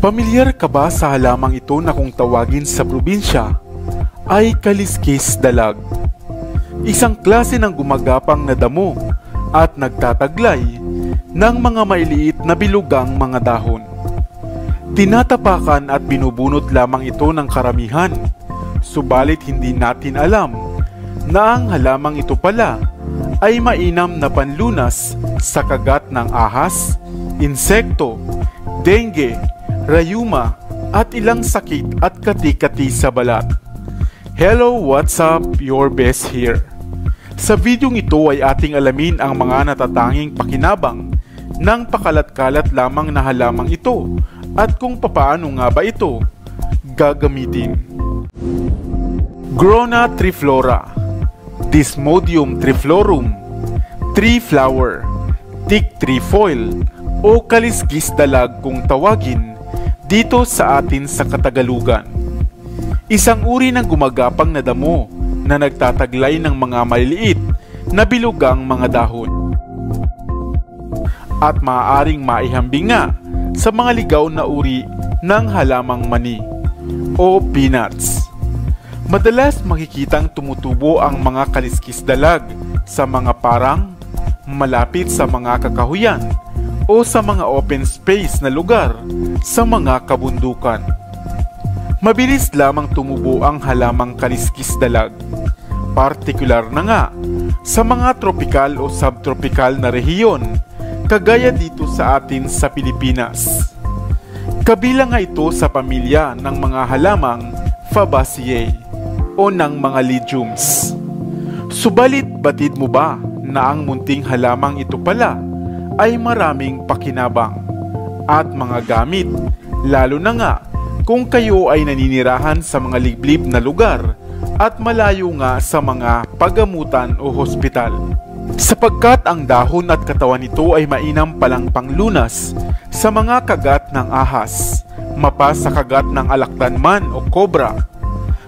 Pamilyar ka ba sa halamang ito na kung tawagin sa probinsya ay kaliskis dalag? Isang klase ng gumagapang na damo at nagtataglay ng mga mailiit na bilugang mga dahon. Tinatapakan at binubunot lamang ito ng karamihan, subalit hindi natin alam na ang halamang ito pala ay mainam na panlunas sa kagat ng ahas, insekto, dengue, rayuma at ilang sakit at kati-kati sa balat. Hello, what's up? Your best here. Sa videong ito ay ating alamin ang mga natatanging pakinabang ng pakalat-kalat lamang na halamang ito at kung papaano nga ba ito gagamitin. Grona triflora, Desmodium triflorum, tree flower, thick trefoil o kaliskis dalag kung tawagin dito sa atin sa Katagalugan. Isang uri ng gumagapang na damo na nagtataglay ng mga maliliit na bilugang mga dahon at maaaring maihambing nga sa mga ligaw na uri ng halamang mani o peanuts. Madalas makikitang tumutubo ang mga kaliskis dalag sa mga parang malapit sa mga kakahuyan o sa mga open space na lugar sa mga kabundukan. Mabilis lamang tumubo ang halamang kaliskis dalag, partikular na nga sa mga tropikal o subtropikal na rehiyon kagaya dito sa atin sa Pilipinas. Kabilang nga ito sa pamilya ng mga halamang Fabaceae o ng mga legumes. Subalit batid mo ba na ang munting halamang ito pala ay maraming pakinabang at mga gamit, lalo na nga kung kayo ay naninirahan sa mga liblib na lugar at malayo nga sa mga pagamutan o hospital. Sapagkat ang dahon at katawan nito ay mainam palang panglunas sa mga kagat ng ahas, mapa sa kagat ng alakdan man o kobra.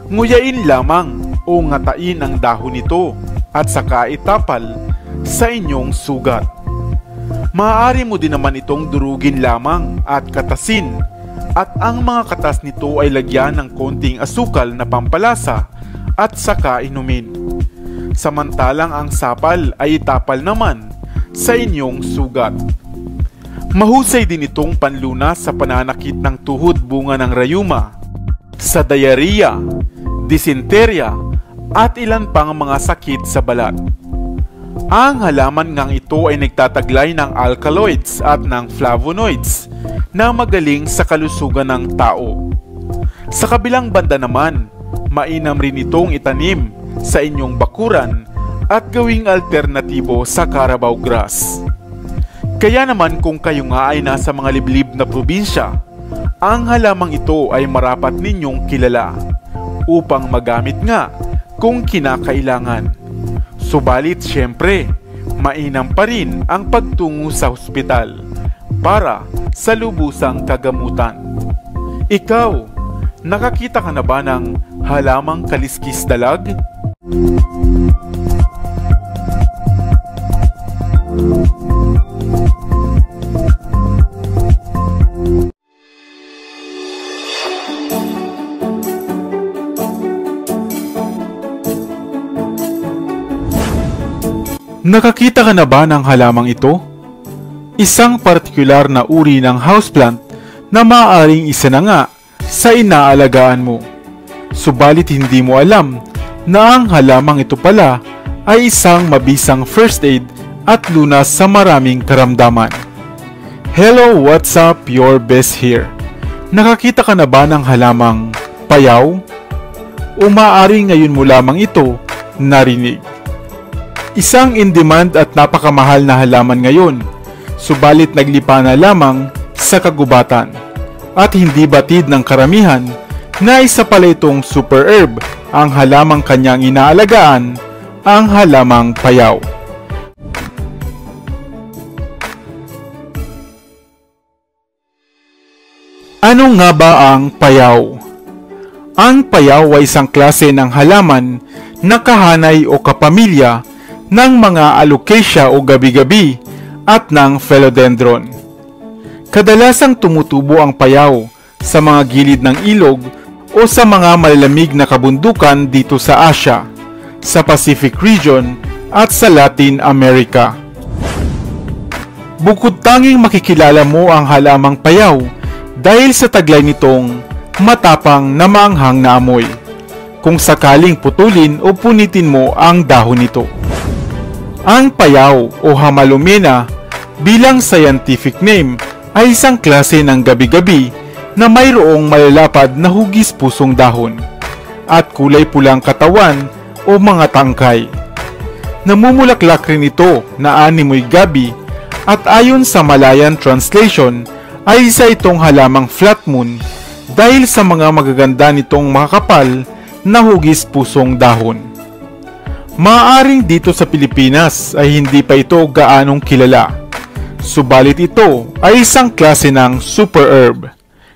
Nguyain lamang o ngatain ang dahon nito at saka itapal sa inyong sugat. Maaari mo din naman itong durugin lamang at katasin at ang mga katas nito ay lagyan ng konting asukal na pampalasa at saka inumin. Samantalang ang sapal ay itapal naman sa inyong sugat. Mahusay din itong panlunas sa pananakit ng tuhod bunga ng rayuma, sa diarrhea, dysenteria at ilan pang mga sakit sa balat. Ang halaman ngang ito ay nagtataglay ng alkaloids at ng flavonoids na magaling sa kalusugan ng tao. Sa kabilang banda naman, mainam rin itong itanim sa inyong bakuran at gawing alternatibo sa Carabao grass. Kaya naman kung kayo nga ay nasa mga liblib na probinsya, ang halamang ito ay marapat ninyong kilala upang magamit nga kung kinakailangan. Subalit syempre, mainam pa rin ang pagtungo sa ospital para sa lubusang kagamutan. Ikaw, nakakita ka na ba ng halamang kaliskis dalag? Nakakita ka na ba ng halamang ito? Isang partikular na uri ng houseplant na maaaring isa na nga sa inaalagaan mo. Subalit hindi mo alam na ang halamang ito pala ay isang mabisang first aid at lunas sa maraming karamdaman. Hello, what's up? Your best here. Nakakita ka na ba ng halamang payaw? O maaaring ngayon mo lamang ito narinig? Isang in-demand at napakamahal na halaman ngayon, subalit naglipa na lamang sa kagubatan. At hindi batid ng karamihan na isa pala itong super herb ang halamang kanyang inaalagaan, ang halamang payaw. Ano nga ba ang payaw? Ang payaw ay isang klase ng halaman na kahanay o kapamilya ng mga alocasia o gabi-gabi at ng philodendron. Kadalasang tumutubo ang payaw sa mga gilid ng ilog o sa mga malalamig na kabundukan dito sa Asia, sa Pacific region at sa Latin America. Bukod tanging makikilala mo ang halamang payaw dahil sa taglay nitong matapang na maanghang na amoy kung sakaling putulin o punitin mo ang dahon nito. Ang payaw o Hamalomena bilang scientific name ay isang klase ng gabi-gabi na mayroong malalapad na hugis-pusong dahon at kulay pulang katawan o mga tangkay. Namumulaklak rin ito na animoy gabi at ayon sa Malayan translation ay isa itong halamang flat moon dahil sa mga magaganda nitong makakapal na hugis-pusong dahon. Maaaring dito sa Pilipinas ay hindi pa ito gaanong kilala, subalit ito ay isang klase ng super herb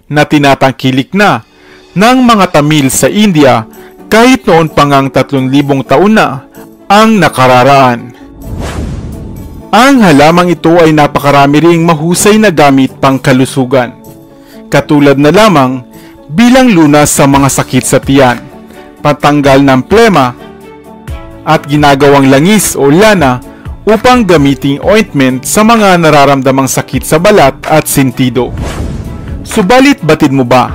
na tinatangkilik na ng mga Tamil sa India kahit noon pa ngang 3,000 taon na ang nakararaan. Ang halamang ito ay napakarami ring mahusay na gamit pang kalusugan, katulad na lamang bilang lunas sa mga sakit sa tiyan, patanggal ng plema, at ginagawang langis o lana upang gamiting ointment sa mga nararamdamang sakit sa balat at sentido. Subalit batid mo ba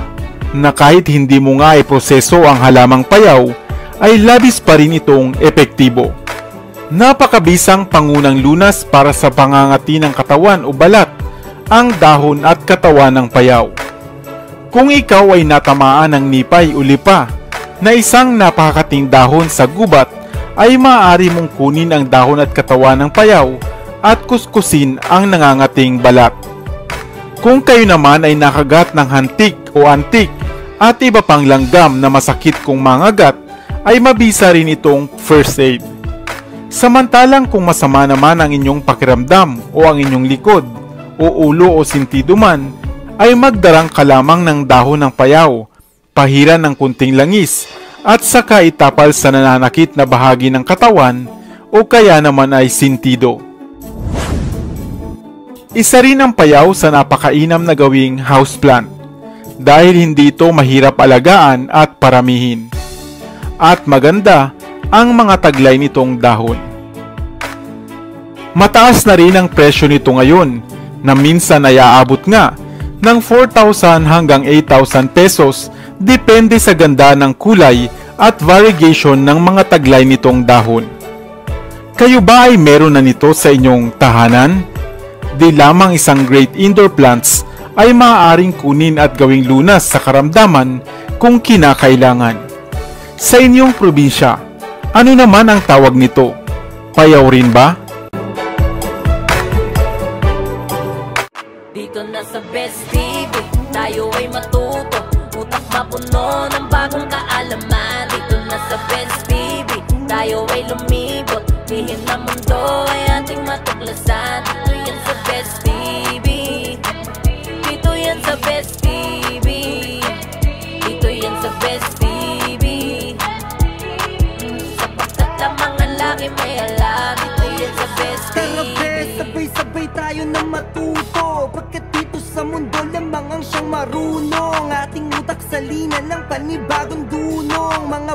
na kahit hindi mo nga iproseso ang halamang payaw, ay labis pa rin itong epektibo? Napakabisang pangunang lunas para sa pangangati ng katawan o balat ang dahon at katawan ng payaw. Kung ikaw ay natamaan ng nipay o lipa na isang napakakating dahon sa gubat, ay maaari mong kunin ang dahon at katawan ng payaw at kuskusin ang nangangating balat. Kung kayo naman ay nakagat ng hantik o antik at iba pang langgam na masakit kung mangagat, ay mabisa rin itong first aid. Samantalang kung masama naman ang inyong pakiramdam o ang inyong likod o ulo o sintido man, ay magdarang ka lamang ng dahon ng payaw, pahiran ng kunting langis at saka itapal sa nananakit na bahagi ng katawan o kaya naman ay sintido. Isa rin ang payaw sa napakainam na gawing houseplant dahil hindi ito mahirap alagaan at paramihin. At maganda ang mga taglay nitong dahon. Mataas na rin ang presyo nito ngayon na minsan ay aabot nga ng 4,000 hanggang 8,000 pesos depende sa ganda ng kulay at variegation ng mga taglay nitong dahon. Kayo ba ay meron na nito sa inyong tahanan? Di lamang isang great indoor plants ay maaaring kunin at gawing lunas sa karamdaman kung kinakailangan. Sa inyong probinsya, ano naman ang tawag nito? Payaw rin ba? Dito na sa Best TV, tayo ay matuto, utak mapuno ng bagong kaalaman. Dito na sa Best TV, tayo ay lumibot, lihin na mundo ay ating matuklasan. Dito yan sa Best TV, dito yan sa Best TV, dito yan sa Best TV. Sapagkat lamang ang laki may alam, dito yan sa Best TV. Tara bes, sabay-sabay tayo na matuto, pagkat dito sa mundo lamang ang siyang marunong. Ating utak sa linan ng panibagong dunong mga